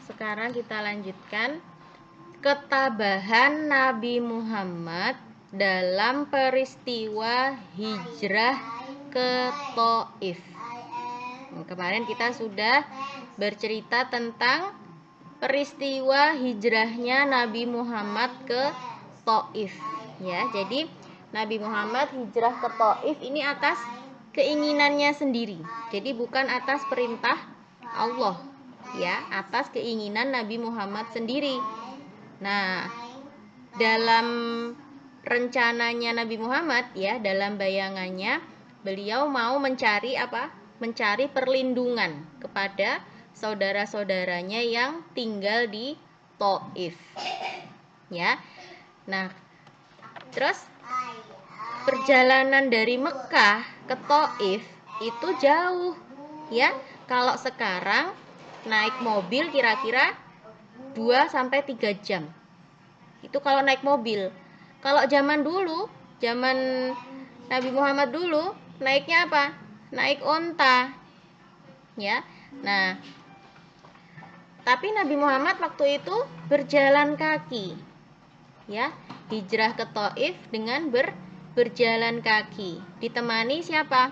sekarang kita lanjutkan ketabahan Nabi Muhammad dalam peristiwa hijrah ke Thaif. Kemarin kita sudah bercerita tentang peristiwa hijrahnya Nabi Muhammad ke Thaif, ya. Jadi Nabi Muhammad hijrah ke Thaif ini atas keinginannya sendiri. Jadi bukan atas perintah Allah, ya, atas keinginan Nabi Muhammad sendiri. Nah, dalam rencananya Nabi Muhammad, ya, dalam bayangannya beliau mau mencari apa? Mencari perlindungan kepada saudara-saudaranya yang tinggal di Thaif. Ya. Nah, terus perjalanan dari Mekah ke Thaif itu jauh, ya. Kalau sekarang naik mobil kira-kira 2 sampai 3 jam. Itu kalau naik mobil. Kalau zaman dulu, zaman Nabi Muhammad dulu, naiknya apa? Naik onta. Ya. Nah, tapi Nabi Muhammad waktu itu berjalan kaki. Ya, hijrah ke Thaif dengan berjalan kaki. Ditemani siapa?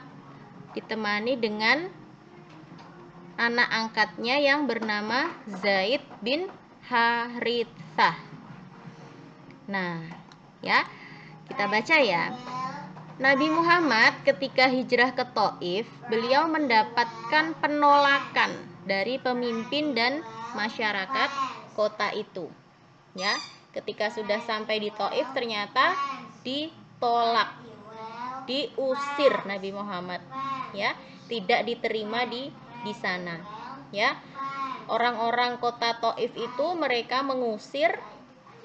Ditemani dengan anak angkatnya yang bernama Zaid bin Harithah. Nah, ya, kita baca ya. Nabi Muhammad ketika hijrah ke Thaif, beliau mendapatkan penolakan dari pemimpin dan masyarakat kota itu. Ya, ketika sudah sampai di Thaif ternyata ditolak, diusir Nabi Muhammad. Ya, tidak diterima di sana. Ya, orang-orang kota Thaif itu mereka mengusir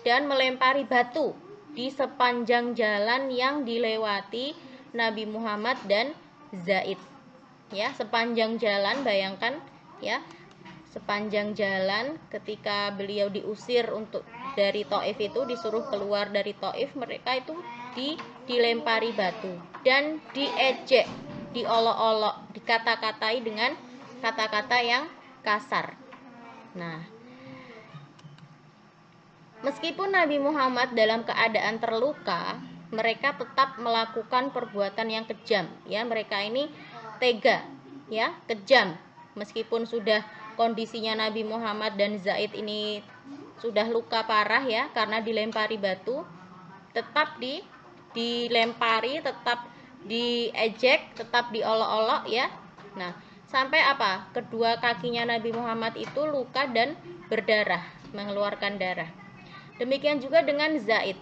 dan melempari batu di sepanjang jalan yang dilewati Nabi Muhammad dan Zaid. Ya, sepanjang jalan, bayangkan, ya, sepanjang jalan ketika beliau diusir untuk dari Thaif itu, disuruh keluar dari Thaif, mereka itu dilempari batu dan diejek, diolok-olok, dikata-katai dengan kata-kata yang kasar. Nah, meskipun Nabi Muhammad dalam keadaan terluka, mereka tetap melakukan perbuatan yang kejam. Ya, mereka ini tega, ya, kejam. Meskipun sudah kondisinya Nabi Muhammad dan Zaid ini sudah luka parah, ya, karena dilempari batu, tetap dilempari, tetap diejek, tetap diolok-olok, ya. Nah, sampai apa? Kedua kakinya Nabi Muhammad itu luka dan berdarah, mengeluarkan darah. Demikian juga dengan Zaid.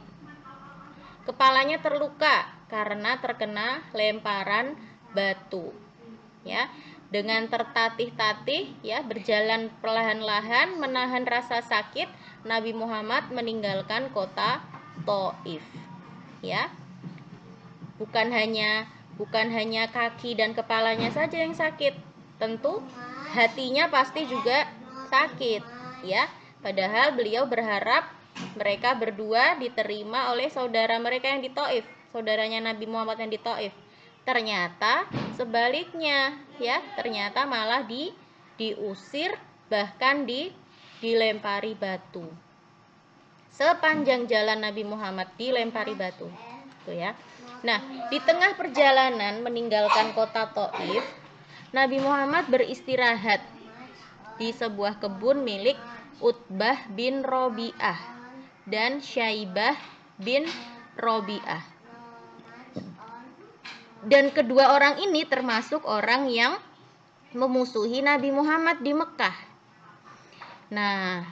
Kepalanya terluka karena terkena lemparan batu. Ya, dengan tertatih-tatih, ya, berjalan perlahan-lahan menahan rasa sakit, Nabi Muhammad meninggalkan kota Thaif. Ya. Bukan hanya kaki dan kepalanya saja yang sakit. Tentu hatinya pasti juga sakit, ya. Padahal beliau berharap mereka berdua diterima oleh saudara mereka yang di Thaif, saudaranya Nabi Muhammad yang di Thaif. Ternyata sebaliknya, ya, ternyata malah diusir, bahkan dilempari batu. Sepanjang jalan Nabi Muhammad dilempari batu. Tuh, ya. Nah, di tengah perjalanan meninggalkan kota Thaif, Nabi Muhammad beristirahat di sebuah kebun milik Utbah bin Robi'ah dan Syaibah bin Robi'ah. Dan kedua orang ini termasuk orang yang memusuhi Nabi Muhammad di Mekah. Nah,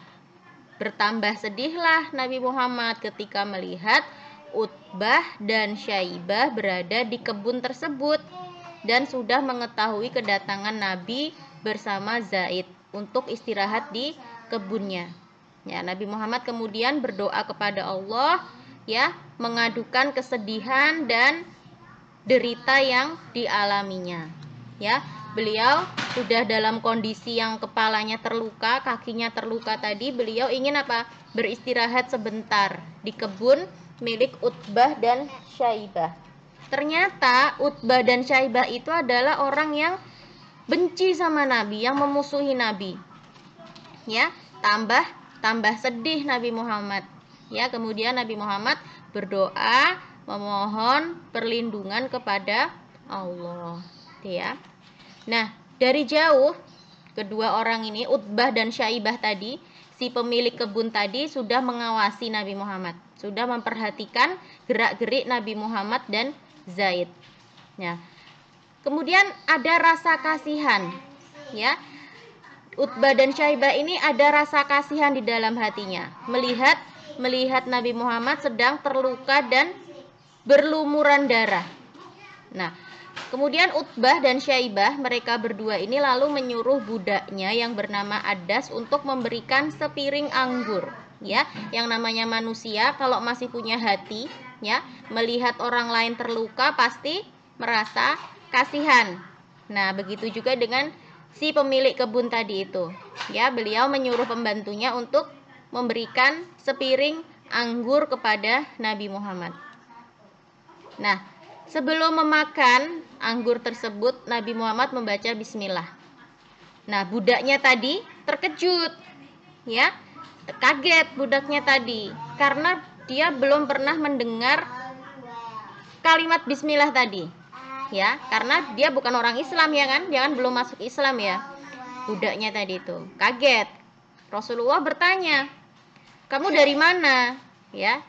bertambah sedihlah Nabi Muhammad ketika melihat Utbah dan Syaibah berada di kebun tersebut dan sudah mengetahui kedatangan Nabi bersama Zaid untuk istirahat di kebunnya. Ya, Nabi Muhammad kemudian berdoa kepada Allah, ya, mengadukan kesedihan dan derita yang dialaminya. Ya, beliau sudah dalam kondisi yang kepalanya terluka, kakinya terluka tadi, beliau ingin apa? Beristirahat sebentar di kebun milik Utbah dan Syaibah. Ternyata Utbah dan Syaibah itu adalah orang yang benci sama Nabi, yang memusuhi Nabi. Ya, tambah sedih Nabi Muhammad. Ya, kemudian Nabi Muhammad berdoa memohon perlindungan kepada Allah, ya. Nah, dari jauh kedua orang ini, Utbah dan Syaibah tadi, si pemilik kebun tadi sudah mengawasi Nabi Muhammad, sudah memperhatikan gerak-gerik Nabi Muhammad dan Zaid. Ya. Kemudian ada rasa kasihan, ya. Utbah dan Syaibah ini ada rasa kasihan di dalam hatinya, melihat Nabi Muhammad sedang terluka dan berlumuran darah. Nah, kemudian Utbah dan Syaibah, mereka berdua ini lalu menyuruh budaknya yang bernama Adas untuk memberikan sepiring anggur. Ya, yang namanya manusia kalau masih punya hati, ya, melihat orang lain terluka pasti merasa kasihan. Nah, begitu juga dengan si pemilik kebun tadi itu. Ya, beliau menyuruh pembantunya untuk memberikan sepiring anggur kepada Nabi Muhammad. Nah, sebelum memakan anggur tersebut, Nabi Muhammad membaca bismillah. Nah, budaknya tadi terkejut, ya, kaget budaknya tadi, karena dia belum pernah mendengar kalimat bismillah tadi, ya, karena dia bukan orang Islam, ya kan, dia kan belum masuk Islam, ya. Budaknya tadi itu kaget. Rasulullah bertanya, kamu dari mana, ya?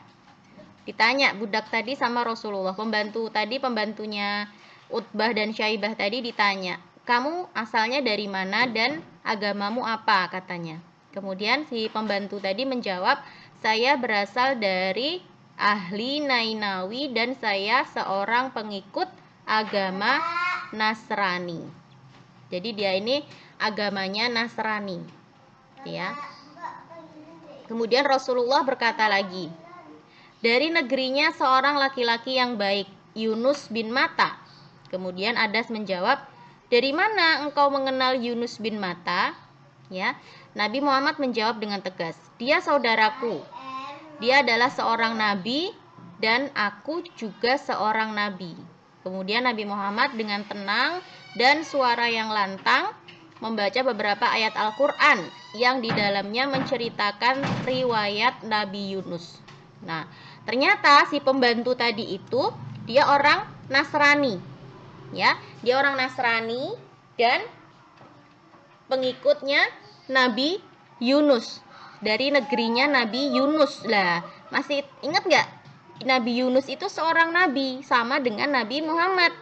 Ditanya budak tadi sama Rasulullah, pembantunya Utbah dan Syaibah tadi ditanya, kamu asalnya dari mana dan agamamu apa, katanya. Kemudian si pembantu tadi menjawab, saya berasal dari ahli Nainawi dan saya seorang pengikut agama Nasrani. Jadi dia ini agamanya Nasrani, ya. Kemudian Rasulullah berkata lagi, dari negerinya seorang laki-laki yang baik, Yunus bin Matta. Kemudian Adas menjawab, dari mana engkau mengenal Yunus bin Matta? Ya, Nabi Muhammad menjawab dengan tegas, dia saudaraku. Dia adalah seorang nabi dan aku juga seorang nabi. Kemudian Nabi Muhammad dengan tenang dan suara yang lantang membaca beberapa ayat Al-Quran yang di dalamnya menceritakan riwayat Nabi Yunus. Nah, ternyata si pembantu tadi itu dia orang Nasrani, ya, dia orang Nasrani dan pengikutnya Nabi Yunus, dari negerinya Nabi Yunus. Lah, masih ingat nggak? Nabi Yunus itu seorang nabi sama dengan Nabi Muhammad.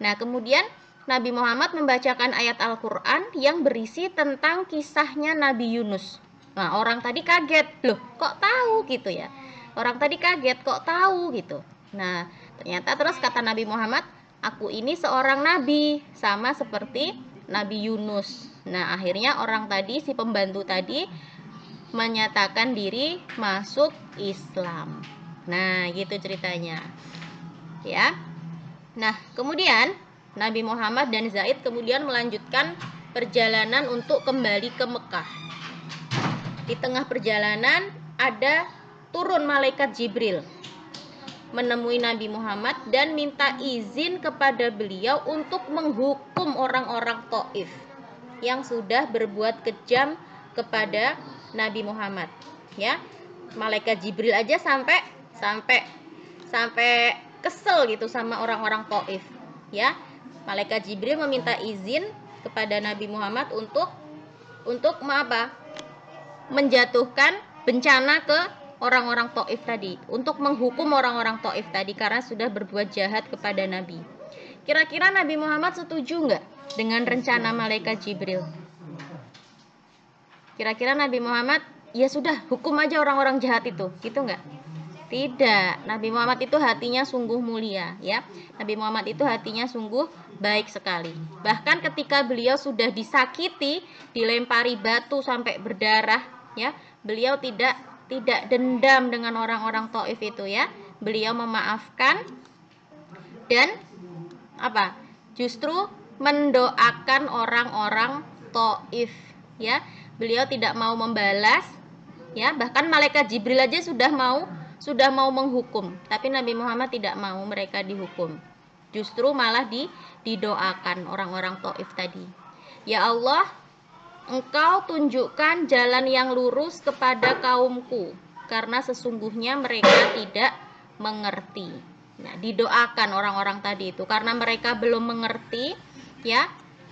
Nah, kemudian Nabi Muhammad membacakan ayat Al-Quran yang berisi tentang kisahnya Nabi Yunus. Nah, orang tadi kaget, loh kok tahu gitu ya. Orang tadi kaget, kok tahu gitu. Nah, ternyata terus kata Nabi Muhammad, aku ini seorang nabi, sama seperti Nabi Yunus. Nah, akhirnya orang tadi, si pembantu tadi, menyatakan diri masuk Islam. Nah, gitu ceritanya. Ya. Nah, kemudian Nabi Muhammad dan Zaid kemudian melanjutkan perjalanan untuk kembali ke Mekah. Di tengah perjalanan ada turun malaikat Jibril menemui Nabi Muhammad dan minta izin kepada beliau untuk menghukum orang-orang Taif yang sudah berbuat kejam kepada Nabi Muhammad. Ya, malaikat Jibril aja sampai kesel gitu sama orang-orang Taif. Ya, malaikat Jibril meminta izin kepada Nabi Muhammad untuk menjatuhkan bencana ke orang-orang Taif tadi, untuk menghukum orang-orang Taif tadi karena sudah berbuat jahat kepada Nabi. Kira-kira Nabi Muhammad setuju nggak dengan rencana malaikat Jibril? Kira-kira Nabi Muhammad, ya sudah, hukum aja orang-orang jahat itu, gitu nggak? Tidak, Nabi Muhammad itu hatinya sungguh mulia, ya. Nabi Muhammad itu hatinya sungguh baik sekali. Bahkan ketika beliau sudah disakiti, dilempari batu sampai berdarah, ya, beliau tidak dendam dengan orang-orang Taif itu, ya. Beliau memaafkan dan justru mendoakan orang-orang Taif, ya. Beliau tidak mau membalas, ya. Bahkan malaikat Jibril aja sudah mau menghukum, tapi Nabi Muhammad tidak mau mereka dihukum. Justru malah didoakan orang-orang Taif tadi. Ya Allah, engkau tunjukkan jalan yang lurus kepada kaumku, karena sesungguhnya mereka tidak mengerti. Nah, didoakan orang-orang tadi itu karena mereka belum mengerti, ya.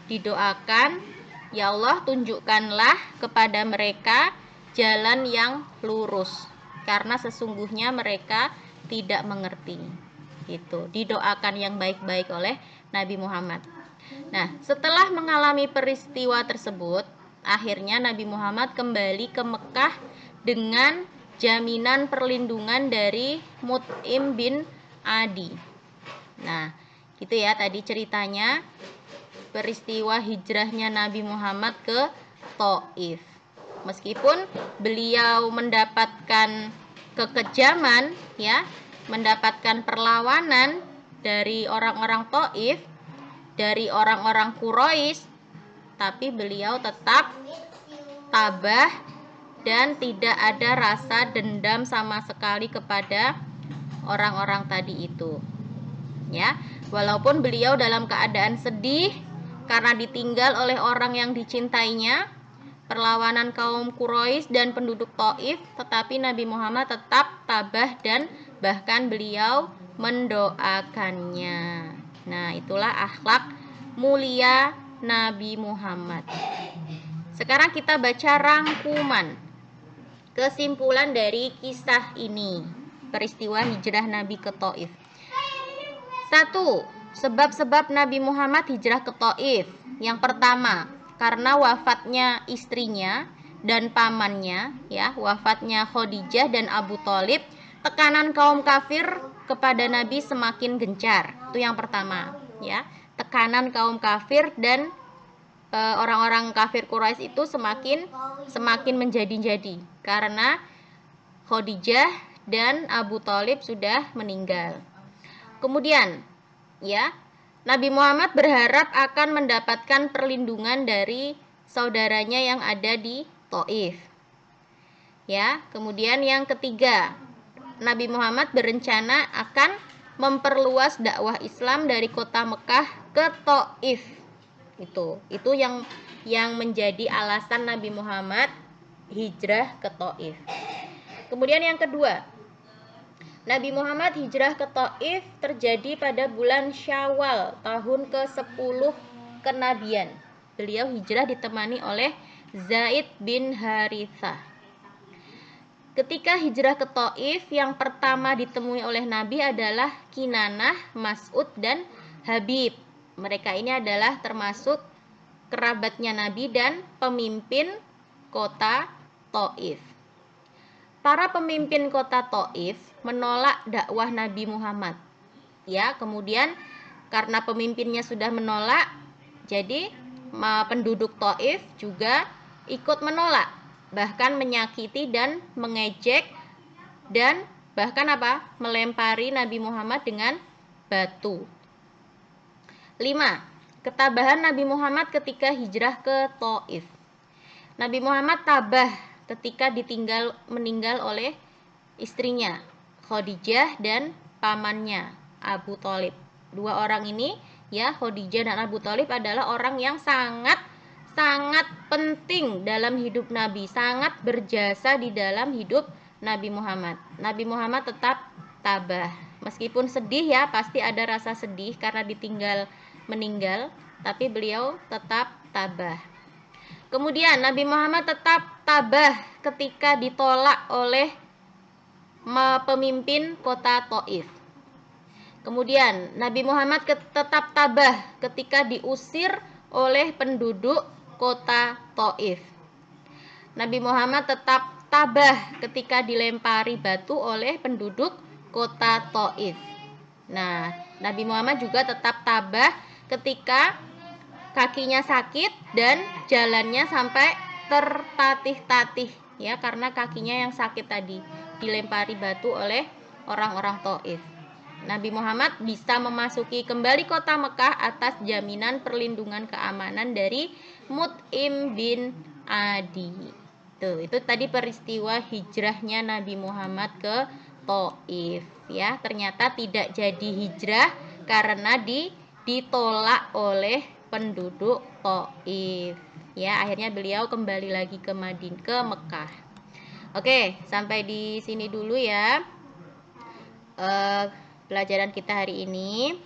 Didoakan, ya Allah, tunjukkanlah kepada mereka jalan yang lurus, karena sesungguhnya mereka tidak mengerti. Gitu. Didoakan yang baik-baik oleh Nabi Muhammad. Nah, setelah mengalami peristiwa tersebut, akhirnya Nabi Muhammad kembali ke Mekah dengan jaminan perlindungan dari Mut'im bin Adi. Nah, gitu ya tadi ceritanya peristiwa hijrahnya Nabi Muhammad ke Thaif. Meskipun beliau mendapatkan kekejaman, ya, mendapatkan perlawanan dari orang-orang Thaif, dari orang-orang Quraisy, tapi beliau tetap tabah dan tidak ada rasa dendam sama sekali kepada orang-orang tadi itu. Ya, walaupun beliau dalam keadaan sedih karena ditinggal oleh orang yang dicintainya, perlawanan kaum Quraisy dan penduduk Thaif, tetapi Nabi Muhammad tetap tabah dan bahkan beliau mendoakannya. Nah, itulah akhlak mulia Nabi Muhammad. Sekarang kita baca rangkuman kesimpulan dari kisah ini, peristiwa hijrah Nabi ke Thaif. 1. Sebab-sebab Nabi Muhammad hijrah ke Thaif. Yang pertama, karena wafatnya istrinya dan pamannya, ya, wafatnya Khadijah dan Abu Thalib, tekanan kaum kafir kepada Nabi semakin gencar. Itu yang pertama, ya. Tekanan kaum kafir dan orang-orang kafir Quraisy itu semakin menjadi-jadi karena Khadijah dan Abu Thalib sudah meninggal. Kemudian, ya, Nabi Muhammad berharap akan mendapatkan perlindungan dari saudaranya yang ada di Thaif. Ya, kemudian yang ketiga, Nabi Muhammad berencana akan memperluas dakwah Islam dari kota Mekah ke Thaif. Itu yang menjadi alasan Nabi Muhammad hijrah ke Thaif. Kemudian yang kedua, Nabi Muhammad hijrah ke Thaif terjadi pada bulan Syawal tahun ke-10 kenabian. Beliau hijrah ditemani oleh Zaid bin Harithah. Ketika hijrah ke Thaif, yang pertama ditemui oleh Nabi adalah Kinanah, Mas'ud, dan Habib. Mereka ini adalah termasuk kerabatnya Nabi dan pemimpin kota Thaif. Para pemimpin kota Thaif menolak dakwah Nabi Muhammad. Ya, kemudian karena pemimpinnya sudah menolak, jadi penduduk Thaif juga ikut menolak, bahkan menyakiti dan mengejek dan bahkan melempari Nabi Muhammad dengan batu. 5. Ketabahan Nabi Muhammad ketika hijrah ke Thaif. Nabi Muhammad tabah ketika meninggal oleh istrinya Khadijah dan pamannya Abu Thalib. Dua orang ini, ya, Khadijah dan Abu Thalib adalah orang yang sangat penting dalam hidup Nabi, sangat berjasa di dalam hidup Nabi Muhammad. Nabi Muhammad tetap tabah. Meskipun sedih, ya, pasti ada rasa sedih karena meninggal, tapi beliau tetap tabah. Kemudian Nabi Muhammad tetap tabah ketika ditolak oleh pemimpin kota Thaif. Kemudian Nabi Muhammad tetap tabah ketika diusir oleh penduduk kota Thaif. Nabi Muhammad tetap tabah ketika dilempari batu oleh penduduk kota Thaif. Nah, Nabi Muhammad juga tetap tabah ketika kakinya sakit dan jalannya sampai tertatih-tatih, ya, karena kakinya yang sakit tadi dilempari batu oleh orang-orang Thaif. Nabi Muhammad bisa memasuki kembali kota Mekah atas jaminan perlindungan keamanan dari Mut'im bin Adi. Itu tadi peristiwa hijrahnya Nabi Muhammad ke Thaif, ya. Ternyata tidak jadi hijrah karena ditolak oleh penduduk Taif. Ya, akhirnya beliau kembali lagi ke Mekah. Oke, sampai di sini dulu ya pelajaran kita hari ini.